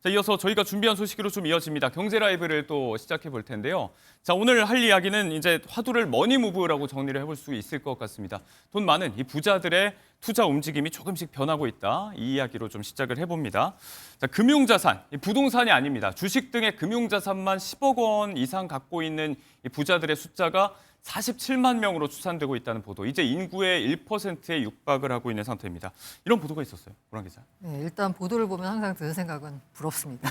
자, 이어서 저희가 준비한 소식으로 좀 이어집니다. 경제 라이브를 또 시작해 볼 텐데요. 자, 오늘 할 이야기는 이제 화두를 머니무브라고 정리를 해볼 수 있을 것 같습니다. 돈 많은 이 부자들의 투자 움직임이 조금씩 변하고 있다. 이 이야기로 좀 시작을 해봅니다. 자, 금융자산, 이 부동산이 아닙니다. 주식 등의 금융자산만 10억 원 이상 갖고 있는 이 부자들의 숫자가 47만 명으로 추산되고 있다는 보도. 이제 인구의 1%에 육박을 하고 있는 상태입니다. 이런 보도가 있었어요. 보람 기자. 네, 일단 보도를 보면 항상 드는 생각은 부럽습니다.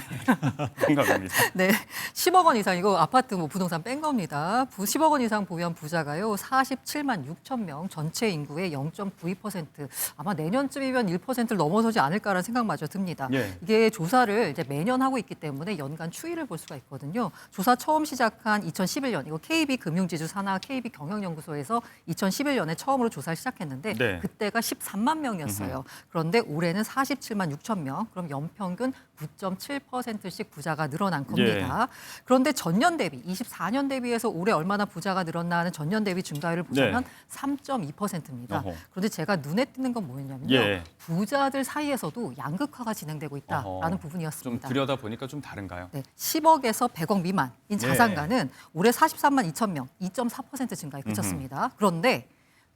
공감합니다. 네, 10억 원 이상 이거 아파트 뭐 부동산 뺀 겁니다. 10억 원 이상 보유한 부자가요 47만 6천 명, 전체 인구의 0.92%. 아마 내년쯤이면 1%를 넘어서지 않을까라는 생각마저 듭니다. 예. 이게 조사를 이제 매년 하고 있기 때문에 연간 추이를 볼 수가 있거든요. 조사 처음 시작한 2011년 이거 KB 금융지주 산하 KB 경영연구소에서 2011년에 처음으로 조사를 시작했는데 네. 그때가 13만 명이었어요. 그런데 올해는 47만 6천 명. 그럼 연평균 9.7%씩 부자가 늘어난 겁니다. 그런데 전년 대비 24년 대비해서 올해 얼마나 부자가 늘었나 하는 전년 대비 증가율을 보자면 3.2%입니다. 어허. 그런데 제가 눈에 띄는 건 뭐였냐면요. 예. 부자들 사이에서도 양극화가 진행되고 있다라는 어허. 좀 부분이었습니다. 들여다 보니까 좀 다른가요? 네, 10억에서 100억 미만인 자산가는 올해 43만 2천 명, 2.4% 증가에 그쳤습니다. 그런데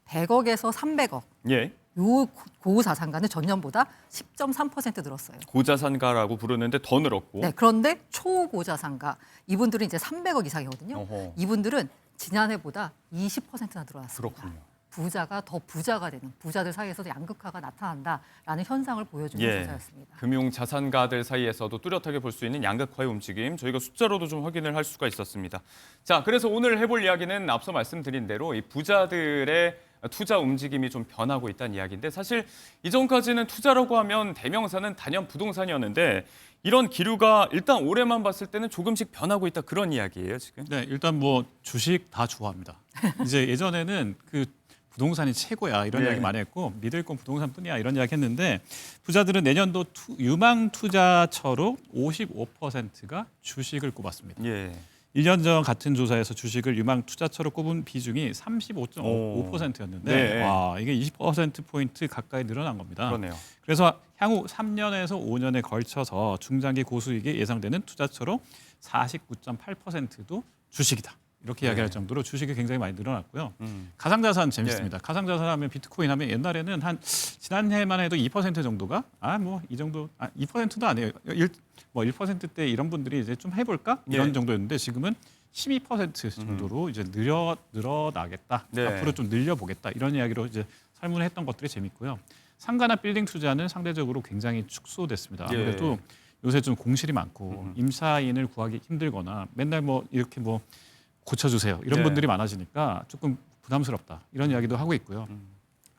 100억에서 300억, 예. 요 고자산가는 전년보다 10.3% 늘었어요. 고자산가라고 부르는데 더 늘었고. 네, 그런데 초고자산가, 이분들은 이제 300억 이상이거든요. 어허. 이분들은 지난해보다 20%나 늘어났습니다. 그렇군요. 부자가 더 부자가 되는, 부자들 사이에서도 양극화가 나타난다라는 현상을 보여주는 예. 조사였습니다. 금융 자산가들 사이에서도 뚜렷하게 볼 수 있는 양극화의 움직임, 저희가 숫자로도 좀 확인을 할 수가 있었습니다. 자, 그래서 오늘 해볼 이야기는 앞서 말씀드린 대로 이 부자들의 투자 움직임이 좀 변하고 있다는 이야기인데, 사실 이전까지는 투자라고 하면 대명사는 단연 부동산이었는데 이런 기류가 일단 올해만 봤을 때는 조금씩 변하고 있다, 그런 이야기예요, 지금. 네, 일단 뭐 주식 다 좋아합니다. 이제 예전에는 그 부동산이 최고야 이런 네. 이야기 많이 했고 믿을 건 부동산뿐이야 이런 이야기 했는데 부자들은 내년도 유망 투자처로 55%가 주식을 꼽았습니다. 예. 1년 전 같은 조사에서 주식을 유망 투자처로 꼽은 비중이 35.5%였는데 네. 와, 이게 20%포인트 가까이 늘어난 겁니다. 그러네요. 그래서 향후 3년에서 5년에 걸쳐서 중장기 고수익이 예상되는 투자처로 49.8%도 주식이다. 이렇게 이야기할 정도로 주식이 굉장히 많이 늘어났고요. 가상자산 재밌습니다. 가상자산 하면 비트코인 하면 옛날에는 한 지난해만 해도 2% 정도가 뭐 이 정도 2%도 아니에요. 1%대 이런 분들이 이제 좀 해볼까 이런 예. 정도였는데 지금은 12% 정도로 이제 늘어나겠다. 네. 앞으로 좀 늘려보겠다 이런 이야기로 이제 설문을 했던 것들이 재밌고요. 상가나 빌딩 투자는 상대적으로 굉장히 축소됐습니다. 예. 아무래도 요새 좀 공실이 많고 임차인을 구하기 힘들거나 맨날 뭐 이렇게 뭐 고쳐주세요 이런 네. 분들이 많아지니까 조금 부담스럽다 이런 이야기도 하고 있고요.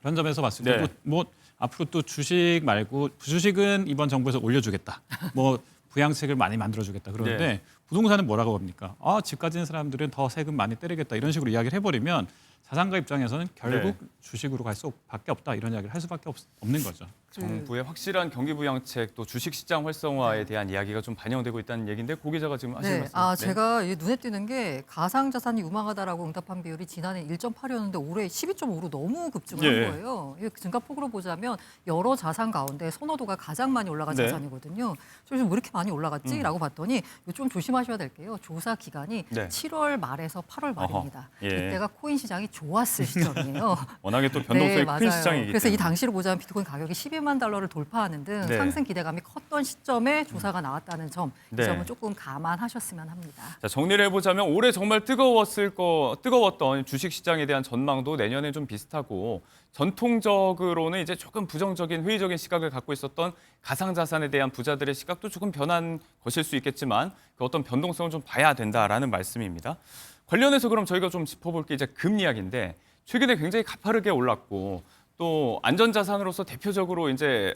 그런 점에서 봤을 때 네. 뭐 앞으로 또 주식 말고 주식은 이번 정부에서 올려주겠다. 뭐 부양책을 많이 만들어주겠다. 그러는데 네. 부동산은 뭐라고 합니까? 집 가진 사람들은 더 세금 많이 때리겠다 이런 식으로 이야기를 해버리면 자산가 입장에서는 결국 네. 주식으로 갈 수밖에 없다 이런 이야기를 할 수밖에 없는 거죠. 정부의 확실한 경기 부양책, 또 주식시장 활성화에 대한 이야기가 좀 반영되고 있다는 얘기인데, 고 기자가 지금 하시는 네, 말씀. 제가 이 눈에 띄는 게 가상자산이 유망하다라고 응답한 비율이 지난해 1.8이었는데 올해 12.5로 너무 급증을 예. 한 거예요. 이 증가폭으로 보자면 여러 자산 가운데 선호도가 가장 많이 올라간 네. 자산이거든요. 그래서 왜 이렇게 많이 올라갔지?라고 봤더니 좀 조심하셔야 될 게요. 조사 기간이 네. 7월 말에서 8월 말입니다. 어허, 예. 이때가 코인 시장이 좋았을 시점이에요. 워낙에 또 변동성이 큰 맞아요. 시장이기 그래서 때문에. 이 당시로 보자면 비트코인 가격이 12만 달러를 돌파하는 등 네. 상승 기대감이 컸던 시점에 조사가 나왔다는 점, 네. 이 점은 조금 감안하셨으면 합니다. 자, 정리를 해보자면 올해 정말 뜨거웠던 주식시장에 대한 전망도 내년에 좀 비슷하고, 전통적으로는 이제 조금 부정적인 회의적인 시각을 갖고 있었던 가상자산에 대한 부자들의 시각도 조금 변한 것일 수 있겠지만 그 어떤 변동성을 좀 봐야 된다라는 말씀입니다. 관련해서 그럼 저희가 좀 짚어볼 게 이제 금 이야기인데, 최근에 굉장히 가파르게 올랐고 또 안전자산으로서 대표적으로 이제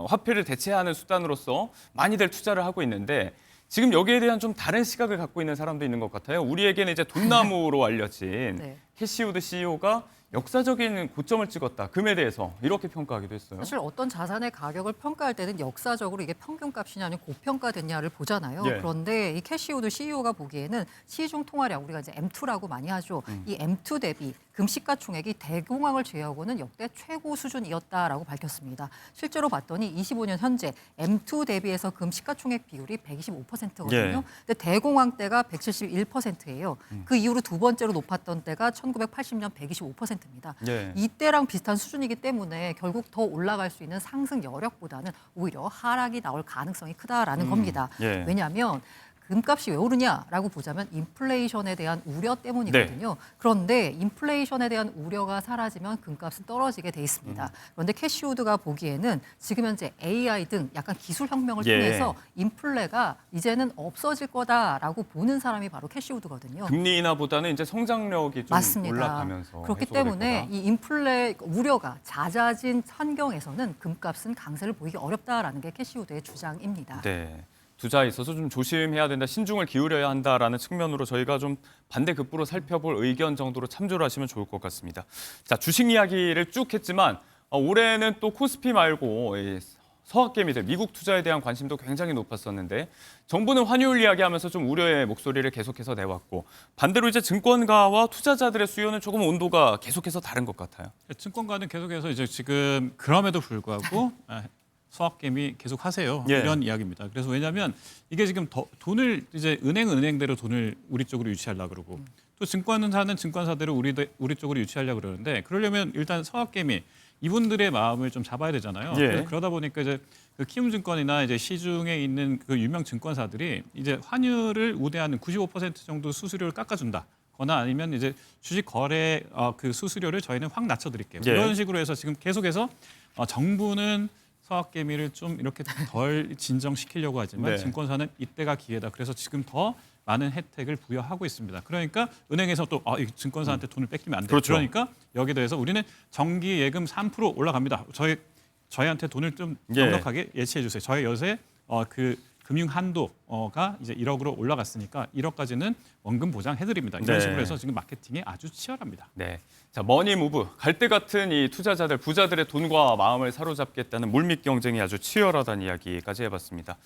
화폐를 대체하는 수단으로서 많이들 투자를 하고 있는데, 지금 여기에 대한 좀 다른 시각을 갖고 있는 사람도 있는 것 같아요. 우리에게는 이제 돈나무로 알려진 네. 캐시우드 CEO가 역사적인 고점을 찍었다. 금에 대해서 이렇게 평가하기도 했어요. 사실 어떤 자산의 가격을 평가할 때는 역사적으로 이게 평균값이냐 아니면 고평가됐냐를 보잖아요. 예. 그런데 이 캐시우드 CEO가 보기에는 시중 통화량 우리가 이제 M2라고 많이 하죠. 이 M2 대비 금 시가총액이 대공황을 제외하고는 역대 최고 수준이었다라고 밝혔습니다. 실제로 봤더니 25년 현재 M2 대비해서 금 시가총액 비율이 125%거든요. 예. 근데 대공황 때가 171%예요. 그 이후로 두 번째로 높았던 때가 1980년 125%입니다. 예. 이때랑 비슷한 수준이기 때문에 결국 더 올라갈 수 있는 상승 여력보다는 오히려 하락이 나올 가능성이 크다라는 겁니다. 예. 왜냐하면 금값이 왜 오르냐라고 보자면 인플레이션에 대한 우려 때문이거든요. 그런데 인플레이션에 대한 우려가 사라지면 금값은 떨어지게 돼 있습니다. 그런데 캐시우드가 보기에는 지금 현재 AI 등 약간 기술 혁명을 예. 통해서 인플레가 이제는 없어질 거다라고 보는 사람이 바로 캐시우드거든요. 금리 인하보다는 이제 성장력이 좀 맞습니다. 올라가면서 그렇기 해소가 될 때문에 거다. 이 인플레 우려가 잦아진 환경에서는 금값은 강세를 보이기 어렵다라는 게 캐시우드의 주장입니다. 네. 투자에 있어서 좀 조심해야 된다, 신중을 기울여야 한다라는 측면으로 저희가 좀 반대급부로 살펴볼 의견 정도로 참조를 하시면 좋을 것 같습니다. 자, 주식 이야기를 쭉 했지만 올해는 또 코스피 말고 이 서학개미들, 미국 투자에 대한 관심도 굉장히 높았었는데 정부는 환율 이야기하면서 좀 우려의 목소리를 계속해서 내왔고 반대로 이제 증권가와 투자자들의 수요는 조금 온도가 계속해서 다른 것 같아요. 증권가는 계속해서 이제 지금 그럼에도 불구하고 수학개미 계속 하세요. 예. 이런 이야기입니다. 그래서 왜냐하면 이게 지금 돈을 이제 은행대로 돈을 우리 쪽으로 유치하려고 그러고 또 증권사는 증권사대로 우리 쪽으로 유치하려고 그러는데 그러려면 일단 서학개미 이분들의 마음을 좀 잡아야 되잖아요. 예. 그래서 그러다 보니까 이제 그 키움증권이나 이제 시중에 있는 그 유명 증권사들이 이제 환율을 우대하는 95% 정도 수수료를 깎아준다. 거나 아니면 이제 주식 거래 그 수수료를 저희는 확 낮춰드릴게요. 예. 이런 식으로 해서 지금 계속해서 정부는 서학개미를 좀 이렇게 덜 진정시키려고 하지만 네. 증권사는 이때가 기회다. 그래서 지금 더 많은 혜택을 부여하고 있습니다. 그러니까 은행에서 또 이 증권사한테 돈을 뺏기면 안 돼. 그렇죠. 그러니까 여기에 대해서 우리는 정기 예금 3% 올라갑니다. 저희한테 돈을 좀 예. 넉넉하게 예치해 주세요. 저희 요새 그 금융 한도가 이제 1억으로 올라갔으니까 1억까지는 원금 보장해드립니다. 이런 네. 식으로 해서 지금 마케팅이 아주 치열합니다. 네. 자, 머니무브, 갈대 같은 이 투자자들, 부자들의 돈과 마음을 사로잡겠다는 물밑 경쟁이 아주 치열하다는 이야기까지 해봤습니다.